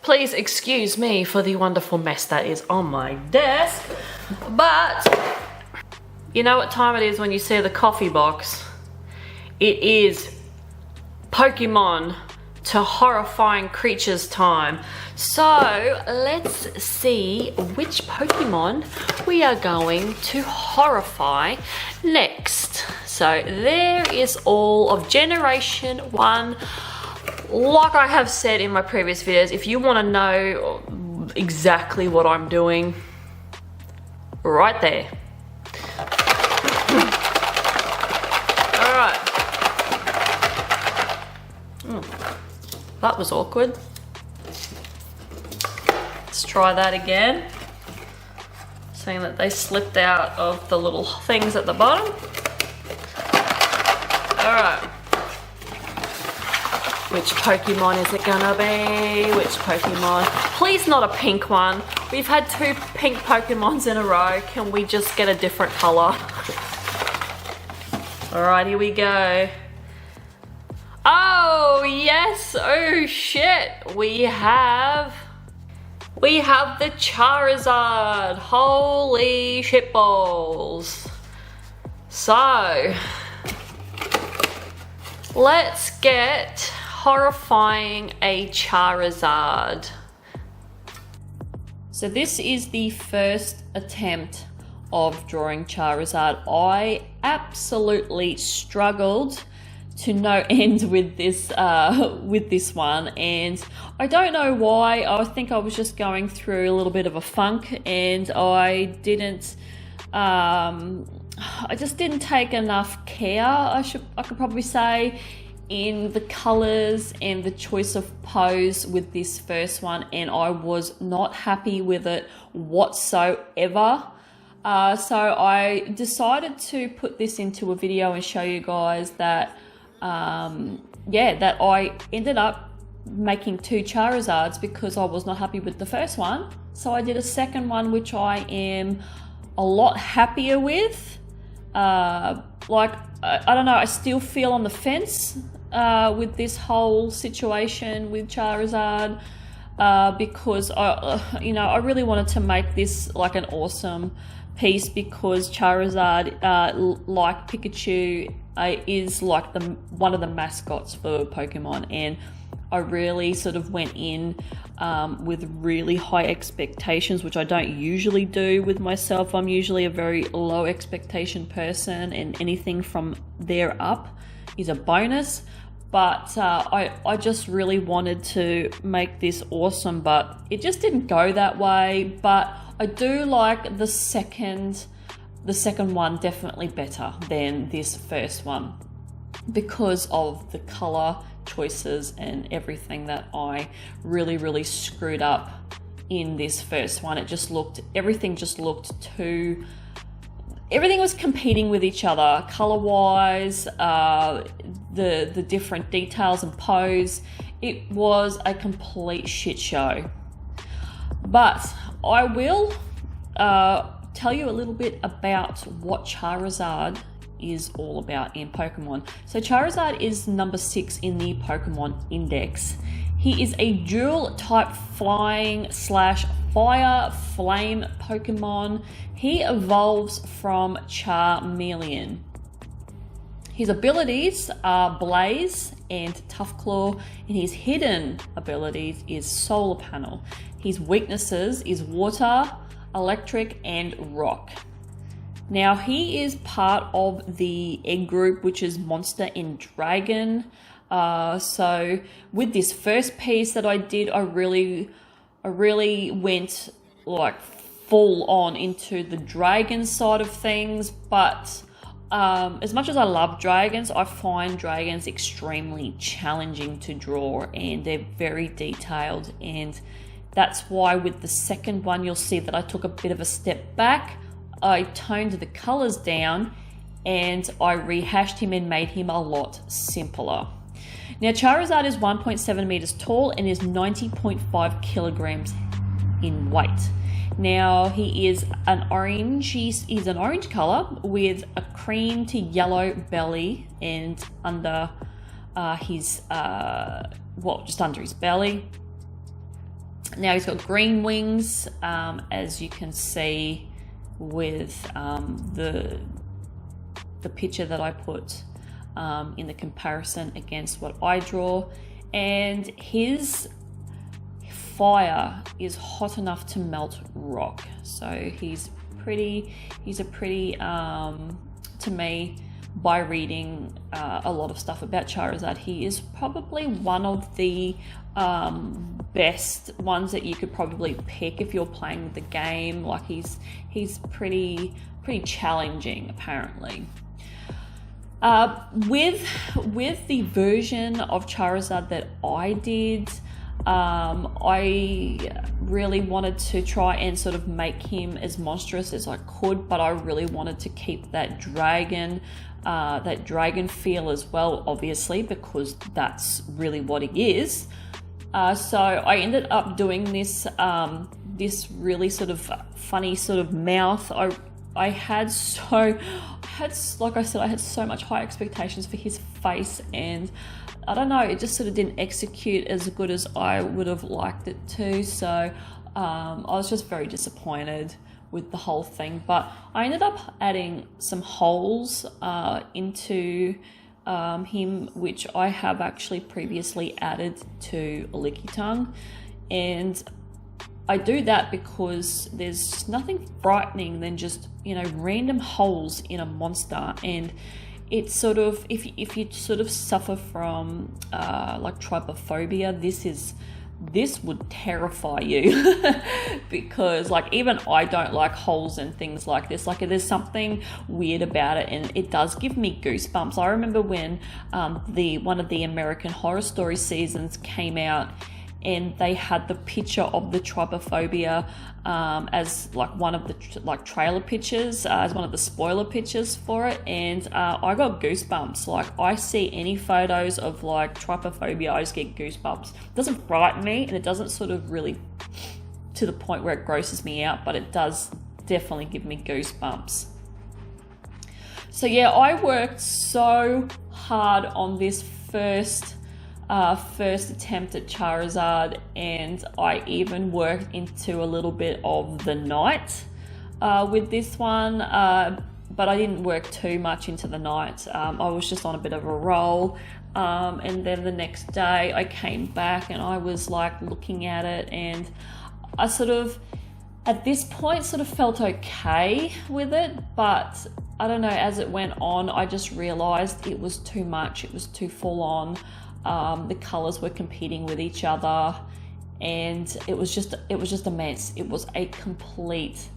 Please excuse me for the wonderful mess that is on my desk, but you know what time it is when you see the coffee box? It is Pokemon to horrifying creatures time. So let's see which Pokemon we are going to horrify next. So there is all of Generation 1. Like I have said in my previous videos, if you want to know exactly what I'm doing, right there. Alright. That was awkward. Let's try that again. Saying that they slipped out of the little things at the bottom. Alright. Which Pokemon is it gonna be? Which Pokemon? Please not a pink one. We've had 2 pink Pokemons in a row. Can we just get a different color? Alright, here we go. Oh, yes. Oh, shit. We have the Charizard. Holy shitballs. So, let's get horrifying a Charizard. So this is the first attempt of drawing Charizard. I absolutely struggled to no end with this one, and I don't know why. I think I was just going through a little bit of a funk, and I just didn't take enough care, I could probably say, in the colors and the choice of pose with this first one, and I was not happy with it whatsoever. So I decided to put this into a video and show you guys that that I ended up making 2 Charizards because I was not happy with the first one. So I did a second one, which I am a lot happier with. I don't know, I still feel on the fence with this whole situation with Charizard, because I really wanted to make this like an awesome piece, because Charizard, like Pikachu, is like one of the mascots for Pokemon, and I really sort of went in with really high expectations, which I don't usually do with myself. I'm usually a very low expectation person, and anything from there up is a bonus. But I just really wanted to make this awesome, but it just didn't go that way. But I do like the second one definitely better than this first one, because of the color choices and everything that I really screwed up in this first one. Everything was competing with each other, color-wise, the different details and pose. It was a complete shit show. But I will tell you a little bit about what Charizard is all about in Pokemon. So Charizard is number 6 in the Pokemon Index. He is a dual type flying / fire flame Pokemon. He evolves from Charmeleon. His abilities are Blaze and Tough Claw, and his hidden abilities is Solar Panel. His weaknesses is Water, Electric, and Rock. Now, he is part of the egg group, which is Monster and Dragon. So with this first piece that I did, I really went like full on into the dragon side of things. But as much as I love dragons, I find dragons extremely challenging to draw, and they're very detailed. And that's why with the second one, you'll see that I took a bit of a step back. I toned the colors down, and I rehashed him and made him a lot simpler. Now, Charizard is 1.7 meters tall and is 90.5 kilograms in weight. Now, he is an orange. He's an orange color with a cream to yellow belly, and under just under his belly, Now he's got green wings, as you can see with the picture that I put in the comparison against what I draw, and his fire is hot enough to melt rock. So he's a pretty to me, by reading a lot of stuff about Charizard, he is probably one of the best ones that you could probably pick if you're playing the game. Like he's pretty challenging apparently. With the version of Charizard that I did, I really wanted to try and sort of make him as monstrous as I could, but I really wanted to keep that dragon feel as well, obviously, because that's really what he is. So I ended up doing this this really sort of funny sort of mouth. I had like I said, I had so much high expectations for his face, and I don't know, it just sort of didn't execute as good as I would have liked it to. So I was just very disappointed with the whole thing. But I ended up adding some holes into him, which I have actually previously added to a Lickitung, and I do that because there's nothing frightening than just, you know, random holes in a monster. And it's sort of, if you sort of suffer from like trypophobia, this would terrify you because like even I don't like holes and things like this. Like there's something weird about it, and it does give me goosebumps. I remember when one of the American Horror Story seasons came out, and they had the picture of the trypophobia as like one of the trailer pictures, as one of the spoiler pictures for it, and I got goosebumps. Like I see any photos of like trypophobia, I just get goosebumps. It doesn't frighten me, and it doesn't sort of really to the point where it grosses me out, but it does definitely give me goosebumps. So yeah, I worked so hard on this first attempt at Charizard, and I even worked into a little bit of the night with this one, but I didn't work too much into the night. I was just on a bit of a roll, and then the next day I came back and I was like looking at it, and I sort of at this point sort of felt okay with it, but I don't know, as it went on I just realized it was too much, it was too full on. The colors were competing with each other, and it was just a mess. It was a complete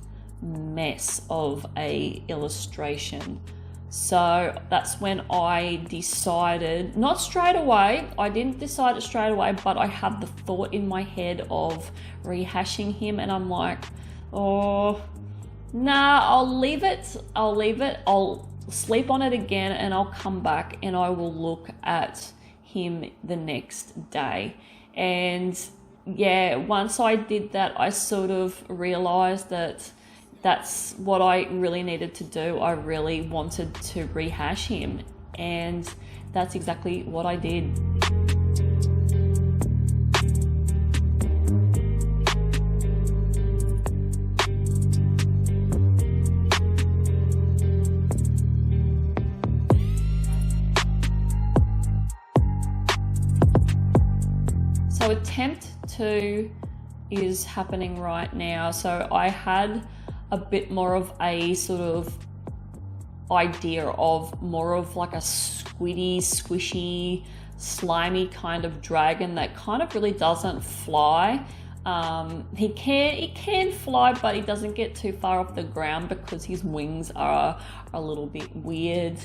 mess of a illustration. So that's when I decided, not straight away, I didn't decide it straight away, but I had the thought in my head of rehashing him, and I'm like, oh nah, I'll leave it, I'll sleep on it again, and I'll come back and I will look at him the next day. And yeah, once I did that, I sort of realized that that's what I really needed to do. I really wanted to rehash him, and that's exactly what I did. So attempt 2 is happening right now. So I had a bit more of a sort of idea of more of like a squiddy, squishy, slimy kind of dragon that kind of really doesn't fly. He can fly, but he doesn't get too far off the ground because his wings are a little bit weird.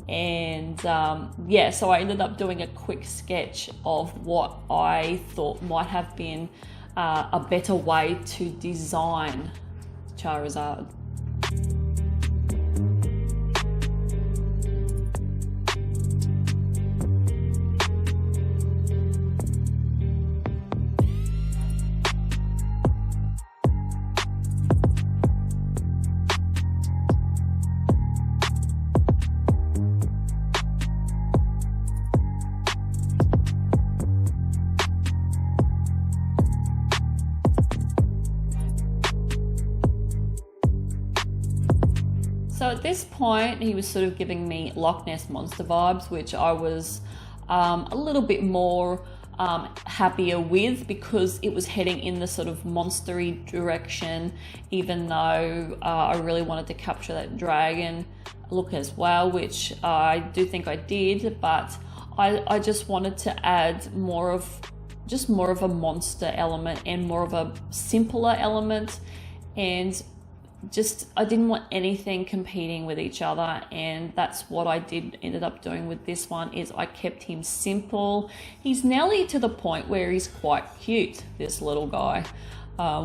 And yeah, so I ended up doing a quick sketch of what I thought might have been a better way to design Charizard. at this point, he was sort of giving me Loch Ness Monster vibes, which I was a little bit more happier with, because it was heading in the sort of monstery direction, even though I really wanted to capture that dragon look as well, which I do think I did, but I just wanted to add more of a monster element and more of a simpler element, and just I didn't want anything competing with each other, and that's what I ended up doing with this one. Is I kept him simple. He's nearly to the point where he's quite cute, this little guy,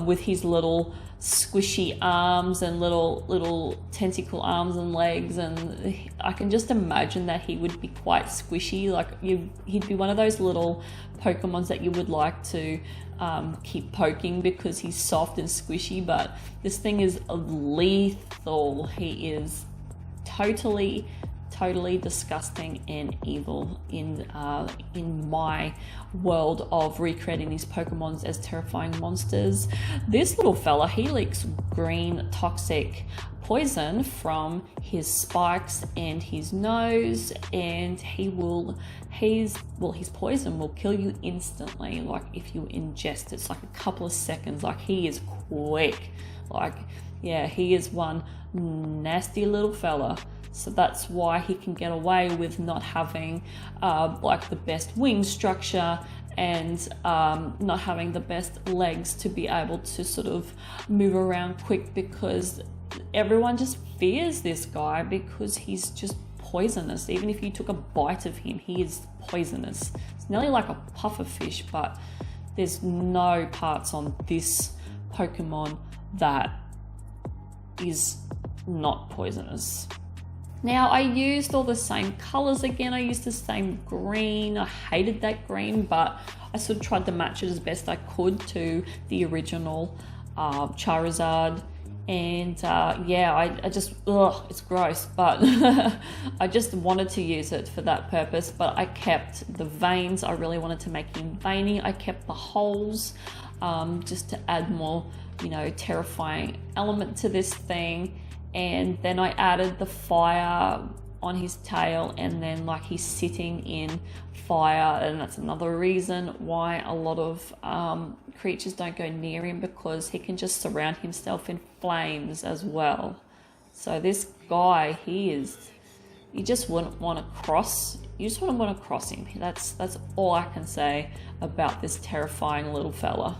with his little squishy arms and little tentacle arms and legs, and I can just imagine that he would be quite squishy. Like he'd be one of those little Pokemons that you would like to keep poking because he's soft and squishy, but this thing is lethal. He is totally disgusting and evil in my world of recreating these Pokemons as terrifying monsters. This little fella, he leaks green toxic poison from his spikes and his nose, and his poison will kill you instantly. Like if you ingest it, it's like a couple of seconds. Like he is quick. Like, yeah, he is one nasty little fella. So that's why he can get away with not having like the best wing structure and not having the best legs to be able to sort of move around quick, because everyone just fears this guy because he's just poisonous. Even if you took a bite of him, he is poisonous. It's nearly like a pufferfish, but there's no parts on this Pokemon that is not poisonous. Now, I used all the same colors again. I used the same green. I hated that green, but I sort of tried to match it as best I could to the original Charizard. And yeah, I just, it's gross, but I just wanted to use it for that purpose. But I kept the veins. I really wanted to make him veiny. I kept the holes just to add more, terrifying element to this thing. And then I added the fire on his tail, and then like he's sitting in fire, and that's another reason why a lot of creatures don't go near him, because he can just surround himself in flames as well. So this guy, you just wouldn't want to cross. You just wouldn't want to cross him. That's all I can say about this terrifying little fella.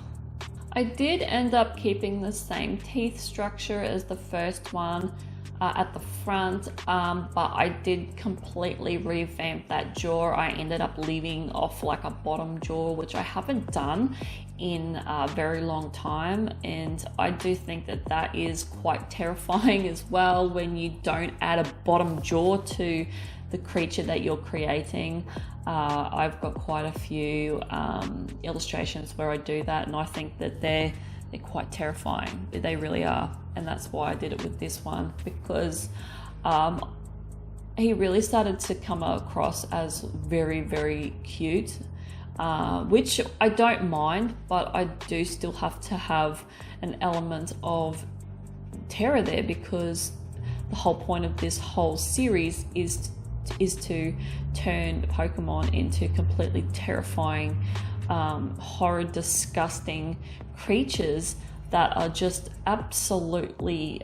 I did end up keeping the same teeth structure as the first one at the front, but I did completely revamp that jaw. I ended up leaving off like a bottom jaw, which I haven't done in a very long time, and I do think that is quite terrifying as well when you don't add a bottom jaw to the creature that you're creating. I've got quite a few illustrations where I do that, and I think that they're quite terrifying. They really are, and that's why I did it with this one, because he really started to come across as very, very cute, which I don't mind, but I do still have to have an element of terror there, because the whole point of this whole series is to turn Pokemon into completely terrifying, horrid, disgusting creatures that are just absolutely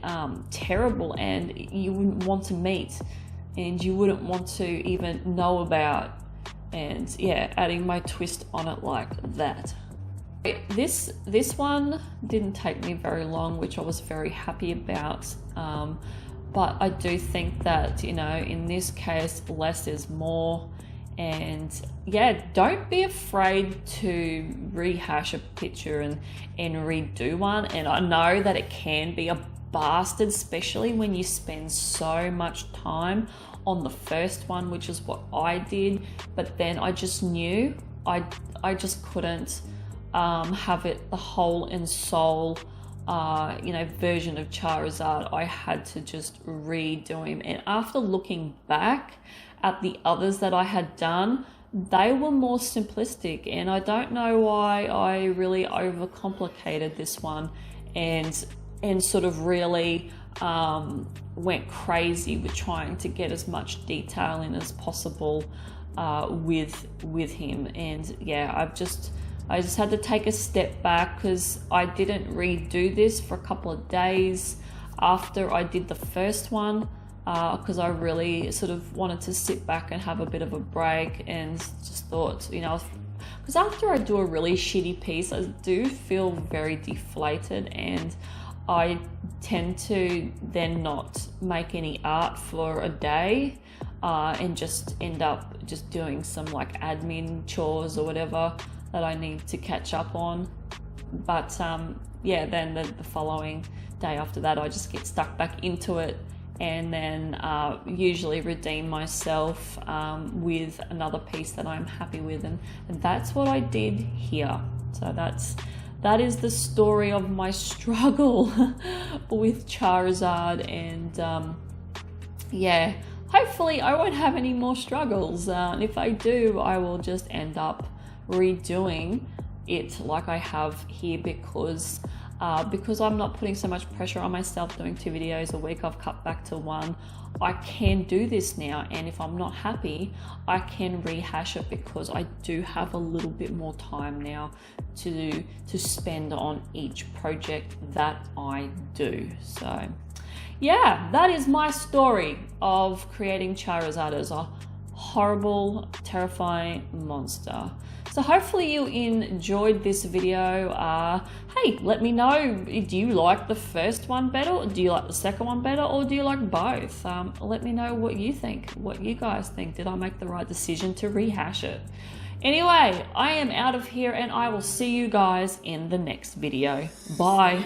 terrible, and you wouldn't want to meet, and you wouldn't want to even know about. And yeah, adding my twist on it like that. This one didn't take me very long, which I was very happy about. But I do think that, in this case, less is more. And yeah, don't be afraid to rehash a picture and redo one. And I know that it can be a bastard, especially when you spend so much time on the first one, which is what I did. But then I just knew I just couldn't have it the whole and soul version of Charizard. I had to just redo him. And after looking back at the others that I had done, they were more simplistic, and I don't know why I really overcomplicated this one and and sort of really went crazy with trying to get as much detail in as possible with him. And yeah, I just had to take a step back because I didn't redo this for a couple of days after I did the first one, because I really sort of wanted to sit back and have a bit of a break, and just thought, you know, because after I do a really shitty piece, I do feel very deflated, and I tend to then not make any art for a day, and just end up just doing some like admin chores or whatever that I need to catch up on. But yeah, then the following day after that, I just get stuck back into it, and then usually redeem myself with another piece that I'm happy with, and that's what I did here. So that is the story of my struggle with Charizard, and yeah, hopefully I won't have any more struggles. If I do, I will just end up redoing it like I have here, because I'm not putting so much pressure on myself doing 2 videos a week. I've cut back to 1. I can do this now, and if I'm not happy, I can rehash it, because I do have a little bit more time now to spend on each project that I do. So yeah, that is my story of creating Charizard as a horrible, terrifying monster. So hopefully you enjoyed this video. Hey, let me know, do you like the first one better, or do you like the second one better, or do you like both? Let me know what you think, what you guys think. Did I make the right decision to rehash it? Anyway, I am out of here, and I will see you guys in the next video. Bye.